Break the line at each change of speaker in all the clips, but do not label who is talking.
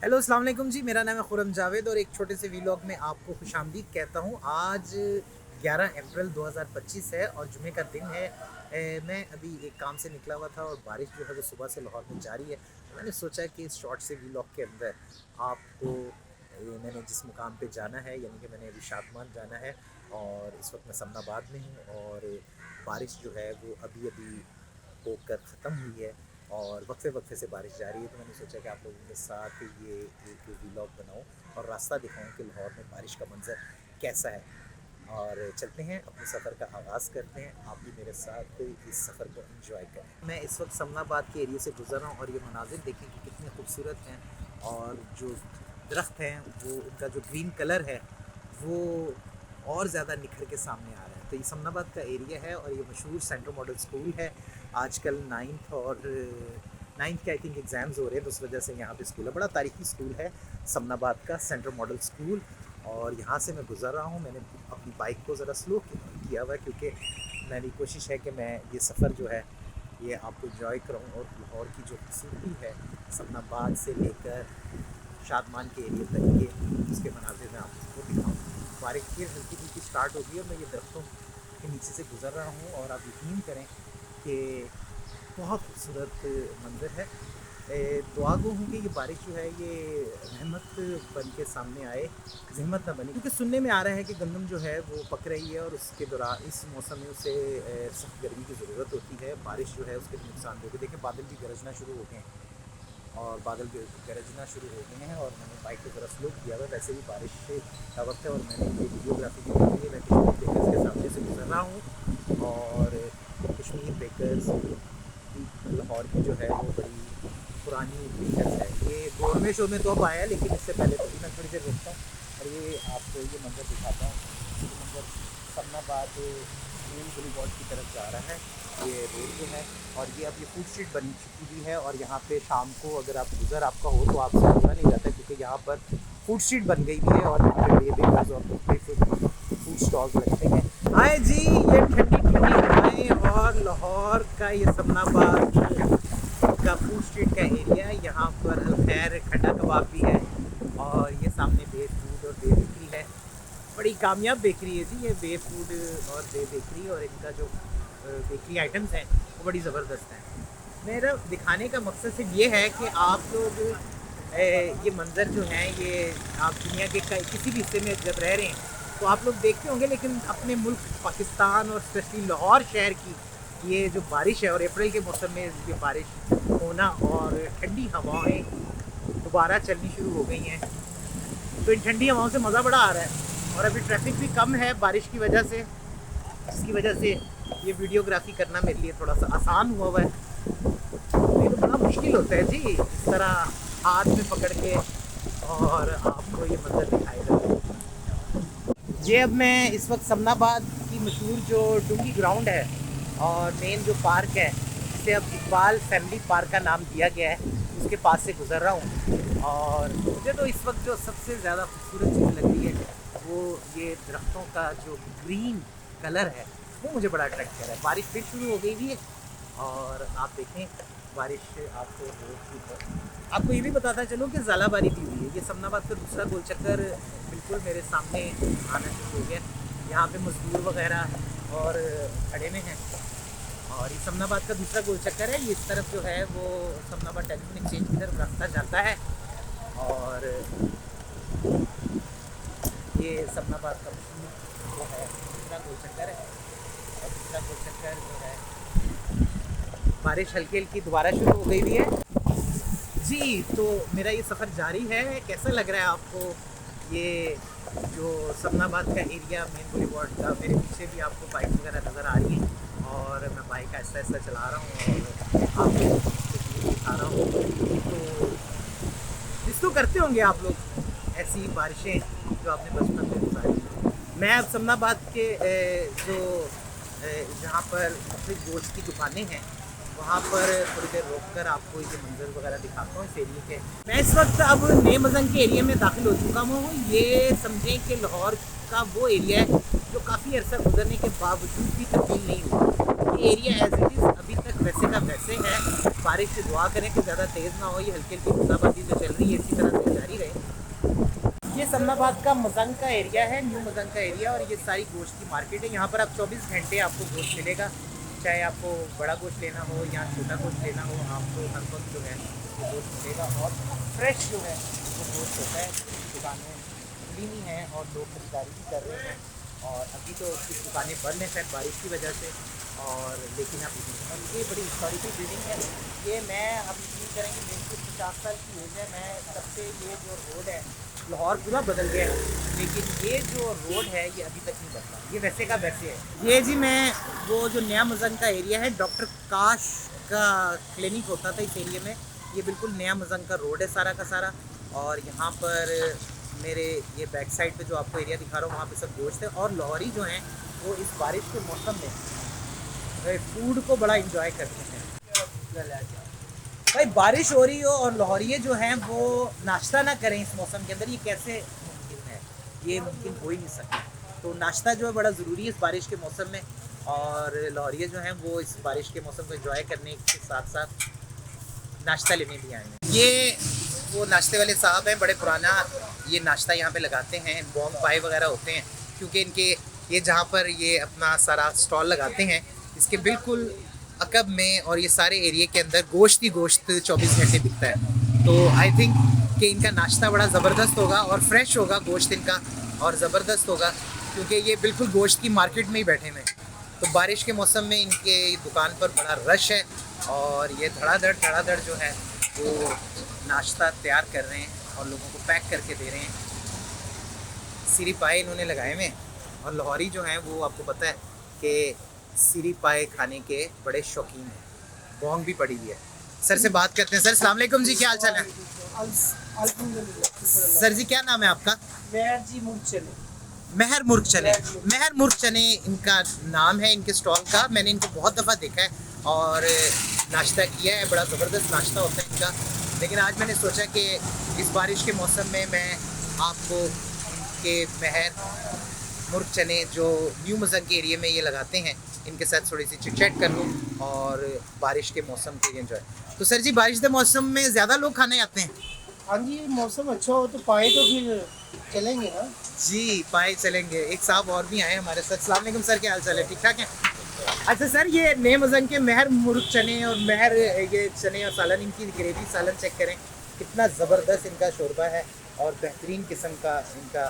Hello अस्सलाम वालेकुम जी, मेरा नाम है खुरम जावेद और एक छोटे से वीलॉग में आपको खुशामदीद कहता हूँ। आज 11 अप्रैल 2025 है और जुमे का दिन है। मैं अभी एक काम से निकला हुआ था और बारिश जो है वो सुबह से लाहौर में जारी है। तो मैंने सोचा कि इस शॉर्ट से वीलॉग के अंदर आपको मैंने जिस मुकाम पे जाना है, यानी कि मैंने अभी शादमान जाना है और इस वक्त मैं समनाबाद में हूँ और बारिश जो है वो अभी अभी होकर ख़त्म हुई है और वक्फे वक्फे से बारिश जारी है। तो मैंने सोचा कि आप लोगों के साथ ये एक वीलॉग बनाऊं और रास्ता दिखाऊं कि लाहौर में बारिश का मंजर कैसा है। और चलते हैं, अपने सफ़र का आगाज़ करते हैं। आप भी मेरे साथ इस सफ़र को एंजॉय करें। मैं इस वक्त समनाबाद के एरिया से गुजर रहा हूँ और ये मनाजिर देखें कि कितने खूबसूरत हैं और जो दरख्त हैं वो उनका जो ग्रीन कलर है वो और ज़्यादा निखर के सामने आ रहा है। तो ये समनाबाद का एरिया है और ये मशहूर सेंट्रल मॉडल स्कूल है। आजकल नाइन्थ के आई थिंक एग्ज़ाम्स हो रहे हैं, तो उस वजह से यहाँ पे स्कूल है। बड़ा तारीखी स्कूल है समनाबाद का सेंट्रल मॉडल स्कूल। और यहाँ से मैं गुज़र रहा हूँ। मैंने अपनी बाइक को ज़रा स्लो किया हुआ है क्योंकि मेरी कोशिश है कि मैं ये सफ़र जो है ये आपको इंजॉय कराऊँ और लाहौर की जो खूबसूरती है समनाबाद से लेकर शादमान के एरिया तक के उसके मनाजिर में आपको दिखाऊँ। बारिश फिर हल्की फुल्की स्टार्ट होगी और मैं ये दरख्तों के नीचे से गुज़र रहा हूँ और आप यकीन करें कि बहुत खूबसूरत मंज़र है। दुआ गो हूँ कि ये बारिश जो है ये रहमत बन के सामने आए, ज़हमत ना बने, क्योंकि सुनने में आ रहा है कि गंदम जो है वो पक रही है और उसके दौरान इस मौसम में उसे सख्त गर्मी की ज़रूरत होती है। बारिश जो है उसके नुकसान देगी। देखिए बादल भी गरजना शुरू हो गए हैं और बादल गरजना शुरू हो गए हैं और मैंने बाइक को ज़रा स्लो किया हुआ। वैसे भी बारिश का वक्त है और मैंने ये वीडियोग्राफी की है। मैं कश्मीर बेकर्स के सामने से गुजर रहा हूँ और कश्मीर बेकर्स लाहौर की जो है वो बड़ी पुरानी बेकर्स है। ये 2वें शो में तो अब आया, लेकिन इससे पहले तो भी मैं थोड़ी देर रुकता हूँ और ये आपको ये मंजर दिखाता हूँ। ये मंजर समनाबाद मेन बुलेवार्ड की तरफ जा रहा है ये रोड जो है। और ये अब ये फूड स्ट्रीट बन चुकी हुई है और यहाँ पे शाम को अगर आप गुजर आपका हो तो आपसे गुजरा नहीं जाता, क्योंकि यहाँ पर फूड स्ट्रीट बन गई भी है और यहाँ पे ये बेकर्स और फूड स्टॉल्स लगते हैं। हाय जी, ये ठंडी ठंडी हवाएं और लाहौर का ये समनाबाद का फूड स्ट्रीट का एरिया। यहाँ पर अलखैर खंडा कबाब भी है और ये सामने बे फूड और बे बेकरी है। बड़ी कामयाब बेकरी है जी ये बे फूड और बे बेकरी, और इनका जो बेकरी आइटम्स हैं वो बड़ी ज़बरदस्त हैं। मेरा दिखाने का मकसद सिर्फ ये है कि आप लोग ये मंज़र जो हैं ये आप दुनिया के किसी भी हिस्से में जब रह रहे हैं तो आप लोग देखते होंगे, लेकिन अपने मुल्क पाकिस्तान और स्पेशली लाहौर शहर की ये जो बारिश है और अप्रैल के मौसम में ये बारिश होना और ठंडी हवाएं दोबारा चलनी शुरू हो गई हैं, तो इन ठंडी हवाओं से मज़ा बड़ा आ रहा है। और अभी ट्रैफिक भी कम है बारिश की वजह से, जिसकी वजह से ये वीडियोग्राफी करना मेरे लिए थोड़ा सा आसान हुआ है। नहीं तो बड़ा मुश्किल होता है जी इस तरह हाथ में पकड़ के और आपको ये मंजर दिखाएगा। ये अब मैं इस वक्त समनाबाद की मशहूर जो डूंगी ग्राउंड है और मेन जो पार्क है, जिसे अब इकबाल फैमिली पार्क का नाम दिया गया है, उसके पास से गुजर रहा हूँ। और मुझे तो इस वक्त जो सबसे ज़्यादा खूबसूरत चीज़ लग रही है वो ये दरख्तों का जो ग्रीन कलर है वो मुझे बड़ा अट्रैक्ट कर रहा है। बारिश फिर शुरू हो गई भी है और आप देखें बारिश आपको आपको ये भी बताता चलो कि ज़ालाबारी भी हुई है। ये समनाबाद का दूसरा गोल चक्कर बिल्कुल मेरे सामने आना शुरू हो गया। यहाँ पे मजदूर वगैरह और खड़े में हैं और ये समनाबाद का दूसरा गोल चक्कर है। ये इस तरफ जो है वो समनाबाद टेलीफोन एक्सचेंज की तरफ रास्ता जाता है और ये समनाबाद का जो है दूसरा गोल चक्कर है। और दूसरा गोल चक्कर जो है बारिश हल्की हल्की दोबारा शुरू हो गई हुई है जी। तो मेरा ये सफ़र जारी है। कैसा लग रहा है आपको ये जो समनाबाद का एरिया मेन बुलेवार्ड का? मेरे पीछे भी आपको बाइक वगैरह नज़र आ रही है और मैं बाइक ऐसा ऐसा चला रहा हूँ और आपको दिखा रहा हूँ। तो मिस तो करते होंगे आप लोग ऐसी बारिशें जो आपने बचपन में गुजारी। मैं अब समनाबाद के जो जहाँ पर मुख्तलिफ गोश्त की दुकानें हैं वहाँ पर थोड़ी देर रोक कर आपको ये मंजर वगैरह दिखाता हूँ इस एरिए के। मैं इस वक्त अब नए मजंग के एरिया में दाखिल हो चुका हूँ। ये समझें कि लाहौर का वो एरिया है जो काफ़ी अर्सा गुजरने के बावजूद भी तब्दील नहीं हुआ। ये एरिया एज इट इज़ अभी तक वैसे का वैसे है। बारिश से दुआ करें कि ज़्यादा तेज़ ना हो, ये हल्की हल्की बूंदाबांदी जो चल रही है इसी तरह से समनाबाद का मजंग का एरिया है, न्यू मजंग का एरिया, और ये सारी गोश्त की मार्केट है। यहाँ पर आप 24 घंटे आपको गोश्त मिलेगा, चाहे आपको बड़ा गोश्त लेना हो या छोटा गोश्त लेना हो, आपको हर वक्त जो है वो गोश्त मिलेगा। और फ्रेश जो है वो गोश्त होता है। दुकानें खुली नहीं हैं और लोग खरीदारी भी कर रहे हैं, और अभी तो कुछ दुकानें बंद हैं शायद बारिश की वजह से। और लेकिन अब ये बड़ी हिस्टोरिकल बिल्डिंग है। ये मैं अब यकीन करेंगे मेरी कुछ 50 साल की एज है, मैं तब से ये जो रोड है, लाहौर पूरा बदल गया है, लेकिन ये जो रोड है ये अभी तक नहीं बदला, ये वैसे का वैसे है। ये जी मैं वो जो नया मजंग का एरिया है, डॉक्टर काश का क्लिनिक होता था इस एरिया में, ये बिल्कुल नया मजंग का रोड है सारा का सारा। और यहाँ पर मेरे ये बैक साइड पे जो आपको एरिया दिखा रहा हूँ वहाँ पे सब गोश्त है। और लाहौरी जो हैं वो इस बारिश के मौसम में फूड को बड़ा इंजॉय करते हैं। भाई बारिश हो रही हो और लाहौरिये जो हैं वो नाश्ता ना करें इस मौसम के अंदर, ये कैसे मुमकिन है? ये मुमकिन हो ही नहीं सकता। तो नाश्ता जो है बड़ा ज़रूरी है इस बारिश के मौसम में, और लाहौरिये जो हैं वो इस बारिश के मौसम को एंजॉय करने के साथ साथ नाश्ता लेने भी आए हैं। ये वो नाश्ते वाले साहब हैं, बड़े पुराना ये नाश्ता यहाँ पे लगाते हैं, बॉन्ग पाई वगैरह होते हैं, क्योंकि इनके ये जहाँ पर ये अपना सारा स्टॉल लगाते हैं इसके बिल्कुल अकब में और ये सारे एरिया के अंदर गोश्त ही गोश्त 24 घंटे बिकता है। तो आई थिंक कि इनका नाश्ता बड़ा ज़बरदस्त होगा और फ्रेश होगा गोश्त इनका, और ज़बरदस्त होगा क्योंकि ये बिल्कुल गोश्त की मार्केट में ही बैठे हुए हैं। तो बारिश के मौसम में इनके दुकान पर बड़ा रश है, और ये धड़ाधड़ जो है वो नाश्ता तैयार कर रहे हैं और लोगों को पैक करके दे रहे हैं। सीरी पाए इन्होंने लगाए हुए हैं, और लाहौरी जो हैं वो आपको पता है कि सीरी पाए खाने के बड़े शौकीन हैं। बॉन्ग भी पड़ी हुई है। सर से बात करते हैं। सर अस्सलाम वालेकुम जी, क्या हाल चाल है? सर जी क्या नाम है आपका? महर मुर्ग चने इनका नाम है इनके स्टॉल का। मैंने इनको बहुत दफ़ा देखा है और नाश्ता किया है, बड़ा ज़बरदस्त नाश्ता होता है इनका। लेकिन आज मैंने सोचा कि इस बारिश के मौसम में मैं आपको इनके महर मुर्ग चने जो न्यू मजंग के एरिया में ये लगाते हैं इनके साथ थोड़ी सी चिट चैट कर लूँ और बारिश के मौसम के एंजॉय। तो सर जी बारिश के मौसम में ज़्यादा लोग खाने आते हैं?
हाँ जी, मौसम अच्छा हो तो पाए तो फिर चलेंगे ना
जी, पाए चलेंगे। एक साहब और भी आए हमारे साथ। अस्सलाम वालेकुम सर, क्या हाल चाल है? ठीक ठाक है? अच्छा सर, ये नए मजंग के महर मुर्ग चने और महर ये चने और सालन, इनकी ग्रेवी सालन चेक करें, कितना ज़बरदस्त इनका शोरबा है और बेहतरीन किस्म का इनका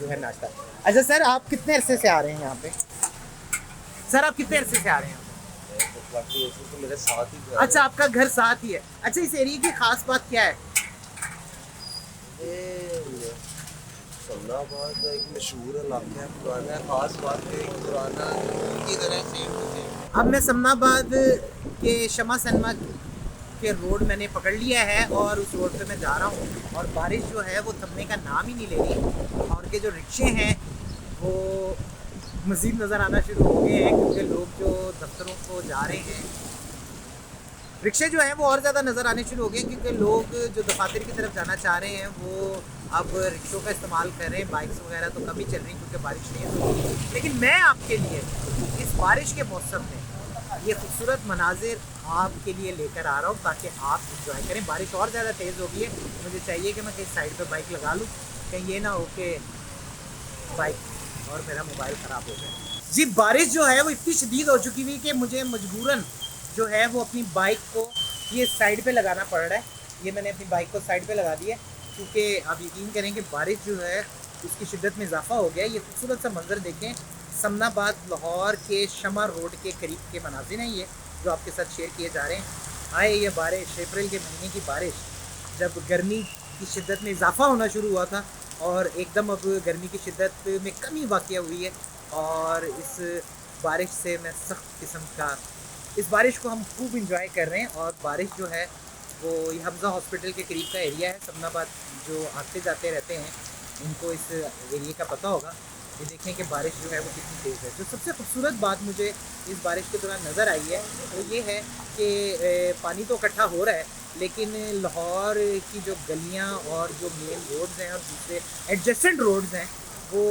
जो है नाश्ता। अच्छा सर, आप कितने अरसे से आ रहे हैं यहाँ पे? सर आप कितने अरसे से आ रहे हैं?
तो मेरे साथ ही।
अच्छा, आपका घर साथ ही है। अच्छा, इस एरिया की खास बात क्या है?
समनाबाद एक मशहूर इलाका है, पुराना है, खास बात है पुराना की तरह सेम टू सेम।
अब मैं समनाबाद के शमा सिनेमा के रोड मैंने पकड़ लिया है और उस रोड पे मैं जा रहा हूँ, और बारिश जो है वो थमने का नाम ही नहीं ले रही, और के जो रिक्शे हैं वो मज़ीद नज़र आना शुरू हो गए हैं, क्योंकि लोग जो दफ्तरों को जा रहे हैं, रिक्शे जो हैं वो और ज़्यादा नज़र आने शुरू हो गए, क्योंकि लोग जो दफातर की तरफ जाना चाह रहे हैं वो अब रिक्शों का इस्तेमाल कर रहे हैं। बाइक्स वगैरह तो कम ही चल रही क्योंकि बारिश नहीं है। लेकिन मैं आपके लिए इस बारिश के मौसम में ये खूबसूरत मनाजिर आपके लिए लेकर आ रहा हूँ ताकि आप इंजॉय करें। बारिश और ज़्यादा तेज़ हो गई है, मुझे चाहिए कि मैं कहीं साइड पे बाइक लगा लूँ, कहीं ये ना हो कि बाइक और मेरा मोबाइल ख़राब हो जाए। जी, बारिश जो है वो इतनी शदीद हो चुकी हुई कि मुझे मजबूरन जो है वो अपनी बाइक को ये साइड पे लगाना पड़ रहा है। ये मैंने अपनी बाइक को साइड पे लगा दी है, क्योंकि आप यकीन करें कि बारिश जो है उसकी शिद्दत में इजाफा हो गया है। ये खूबसूरत सा मंजर देखें, समनाबाद लाहौर के शमा रोड के करीब के मनाजिर हैं ये जो आपके साथ शेयर किए जा रहे हैं। आए ये बारिश, अप्रैल के महीने की बारिश, जब गर्मी की शिद्दत में इजाफा होना शुरू हुआ था और एकदम अब गर्मी की शिद्दत में कमी वाक़या हुई है, और इस बारिश से मैं सख्त किस्म का इस बारिश को हम खूब इंजॉय कर रहे हैं। और बारिश जो है वो ये हमज़ा हॉस्पिटल के करीब का एरिया है। समनाबाद जो आते जाते रहते हैं उनको इस एरिया का पता होगा। ये देखें कि बारिश जो है वो कितनी तेज़ है। जो सबसे खूबसूरत बात मुझे इस बारिश के दौरान नज़र आई है वो ये है कि पानी तो इकट्ठा हो रहा है, लेकिन लाहौर की जो गलियाँ और जो मेन रोड्स हैं और दूसरे एडजेसेंट रोड्स हैं वो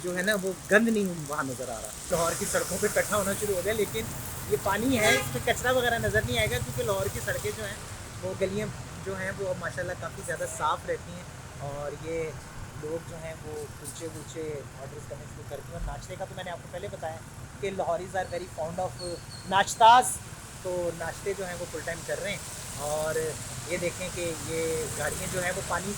जो है ना वो गंद नहीं वहाँ नज़र आ रहा। लाहौर की सड़कों पे इकट्ठा होना शुरू हो गया, लेकिन ये पानी है, इस पर कचरा वगैरह नज़र नहीं आएगा, क्योंकि लाहौर की सड़कें जो हैं वो गलियाँ जो हैं वो माशाल्लाह काफ़ी ज़्यादा साफ़ रहती हैं और ये लोग जो हैं वो कुलचे वुलचे ऑर्डर करने शुरू कर दिए। और नाश्ते का तो मैंने आपको पहले बताया कि लाहौरीज़ आर वेरी फाउंड ऑफ नाश्ताज, तो नाश्ते जो हैं वो फुल टाइम कर रहे हैं। और ये देखें कि ये गाड़ियाँ जो हैं वो पानी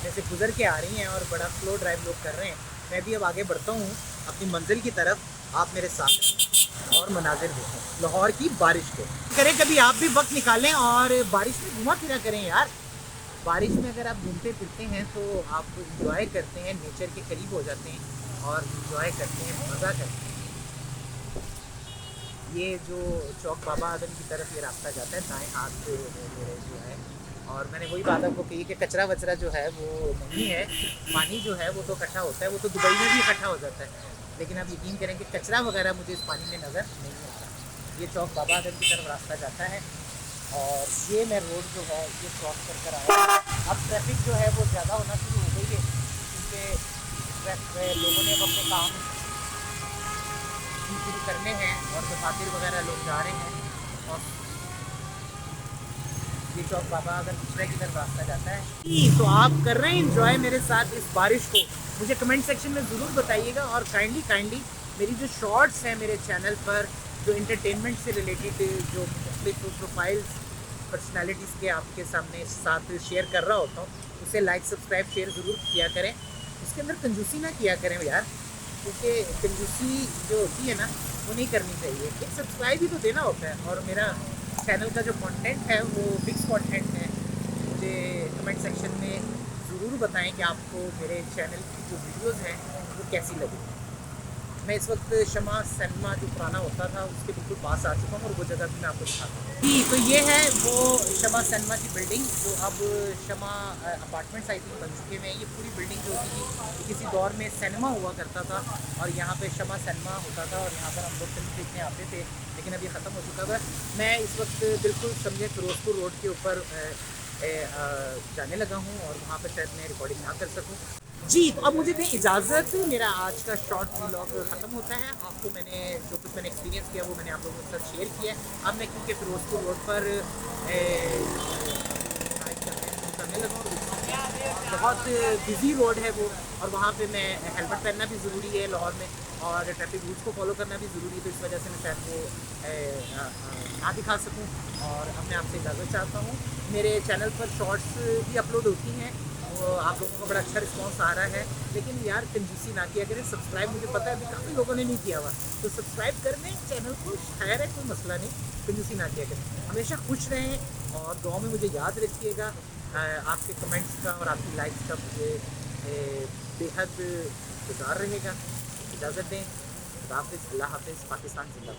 में से गुजर के आ रही हैं और बड़ा स्लो ड्राइव लोग कर रहे हैं। मैं भी अब आगे बढ़ता हूँ अपनी मंजिल की तरफ, आप मेरे साथ हैं और मनाजिर देखें लाहौर की बारिश के। करें कभी आप भी वक्त निकालें और बारिश में घुमा फिरा करें यार। बारिश में अगर आप घूमते फिरते हैं तो आप इंजॉय करते हैं, नेचर के करीब हो जाते हैं और इंजॉय करते हैं, मज़ा करते हैं। ये जो चौक बाबा आदम की तरफ ये रास्ता जाता है दाएं हाथ पे मेरे जो है। और मैंने वही बात आपको कही कि कचरा वचरा जो है वो नहीं है। पानी जो है वो तो इकट्ठा होता है, वो तो दुबई में भी इकट्ठा हो जाता है, लेकिन आप यकीन करें कि कचरा वगैरह मुझे इस पानी में नज़र नहीं आ रहा। ये चौक बाबा आदम की तरफ रास्ता जाता है और ये मैं रोड जो है ये क्रॉस कर आया। अब ट्रैफिक जो है वो ज़्यादा होना शुरू हो गई है क्योंकि लोगों ने अब अपने काम शुरू करने हैं और दफातर वगैरह लोग जा रहे हैं। और ये चौक बाबा अगर दूसरे की तरफ रास्ता जाता है तो आप कर रहे हैं इंजॉय मेरे साथ इस बारिश को। मुझे कमेंट सेक्शन में ज़रूर बताइएगा और काइंडली मेरी जो शॉर्ट्स हैं मेरे चैनल पर जो इंटरटेनमेंट से रिलेटेड जो प्रोफाइल्स पर्सनालिटीज़ के आपके सामने साथ शेयर कर रहा होता हूँ उसे लाइक सब्सक्राइब शेयर ज़रूर किया करें। उसके अंदर कंजूसी ना किया करें यार, क्योंकि कंजूसी जो होती है ना वो नहीं करनी चाहिए। एक सब्सक्राइब ही तो देना होता है। और मेरा चैनल का जो कंटेंट है वो फिक्स कंटेंट है। मुझे कमेंट सेक्शन में ज़रूर बताएं कि आपको मेरे चैनल की जो वीडियोस हैं वो कैसी लगी। मैं इस वक्त शमा सिनेमा जो पुराना होता था उसके बिल्कुल पास आ चुका हूँ और वो जगह भी मैं आपको दिखाता हूँ जी। तो ये है वो शमा सिनेमा की बिल्डिंग जो अब शमा अपार्टमेंट्स आई थिंक बन चुके हैं। ये पूरी बिल्डिंग जो होती थी किसी दौर में सिनेमा हुआ करता था और यहाँ पे शमा सिनेमा होता था और यहाँ पर हम लोग फिल्म देखने आते थे, लेकिन अब ये ख़त्म हो चुका था। मैं इस वक्त बिल्कुल समझे फिरोजपुर रोड के ऊपर जाने लगा हूँ और वहाँ पर शायद मैं रिकॉर्डिंग ना कर सकूँ जी। तो अब मुझे दें इजाज़त, मेरा आज का शॉर्ट व्लॉग ख़त्म होता है। आपको मैंने जो कुछ मैंने एक्सपीरियंस किया वो मैंने आप लोगों के साथ शेयर किया है। अब मैं क्योंकि फिरोजपुर रोड पर करने लगा हूँ, बहुत बिजी रोड है वो और वहाँ पे मैं हेलमेट पहनना भी ज़रूरी है लाहौर में और ट्रैफिक रूल्स को फॉलो करना भी ज़रूरी है। तो इस वजह से मैं शायद वो ना दिखा सकूँ और अब मैं आपसे इजाज़त चाहता हूँ। मेरे चैनल पर शॉर्ट्स भी अपलोड होती हैं, वो आप लोगों का बड़ा अच्छा रिस्पांस आ रहा है, लेकिन यार कंजूसी ना किया करें। सब्सक्राइब मुझे पता है अभी काफ़ी लोगों ने नहीं किया हुआ, तो सब्सक्राइब कर लें चैनल को, खैर है कोई मसला नहीं। कंजूसी ना किया करें, हमेशा खुश रहें और दुआ में मुझे याद रखिएगा। आपके कमेंट्स का और आपकी लाइक्स का मुझे बेहद इंतज़ार रहेगा। इजाज़त दें, खुदा हाफ़िज़, अल्लाह हाफ़िज़, पाकिस्तान जिंदाबाद।